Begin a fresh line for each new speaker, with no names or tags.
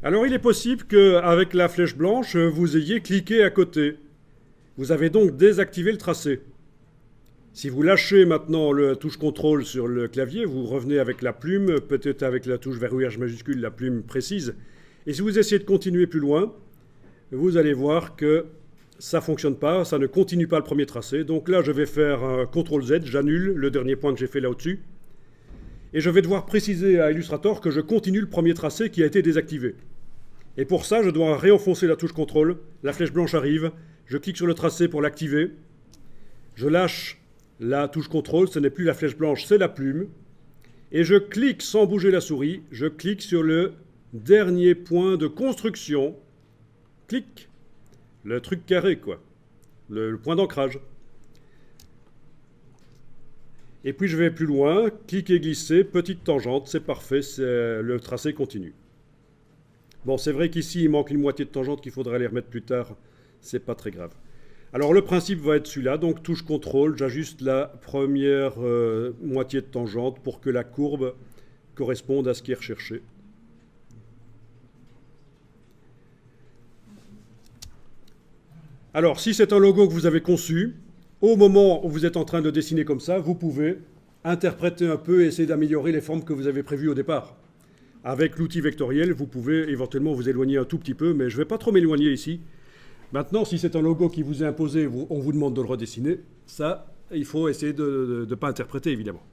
Alors il est possible qu'avec la flèche blanche, vous ayez cliqué à côté. Vous avez donc désactivé le tracé. Si vous lâchez maintenant la touche contrôle sur le clavier, vous revenez avec la plume, peut-être avec la touche verrouillage majuscule, la plume précise. Et si vous essayez de continuer plus loin, vous allez voir que ça ne fonctionne pas, ça ne continue pas le premier tracé. Donc là, je vais faire un CTRL Z, j'annule le dernier point que j'ai fait là au-dessus. Et je vais devoir préciser à Illustrator que je continue le premier tracé qui a été désactivé. Et pour ça, je dois réenfoncer la touche contrôle, la flèche blanche arrive, je clique sur le tracé pour l'activer, je lâche la touche contrôle, ce n'est plus la flèche blanche, c'est la plume, et je clique sans bouger la souris, je clique sur le dernier point de construction, clic, le truc carré quoi, le point d'ancrage. Et puis je vais plus loin, cliquer, glisser, petite tangente, c'est parfait, le tracé continue. Bon, c'est vrai qu'ici, il manque une moitié de tangente qu'il faudrait aller remettre plus tard. C'est pas très grave. Alors, le principe va être celui-là. Donc, touche CTRL, j'ajuste la première moitié de tangente pour que la courbe corresponde à ce qui est recherché. Alors, si c'est un logo que vous avez conçu, au moment où vous êtes en train de le dessiner comme ça, vous pouvez interpréter un peu et essayer d'améliorer les formes que vous avez prévues au départ. Avec l'outil vectoriel, vous pouvez éventuellement vous éloigner un tout petit peu, mais je ne vais pas trop m'éloigner ici. Maintenant, si c'est un logo qui vous est imposé, on vous demande de le redessiner, ça, il faut essayer de ne pas interpréter, évidemment.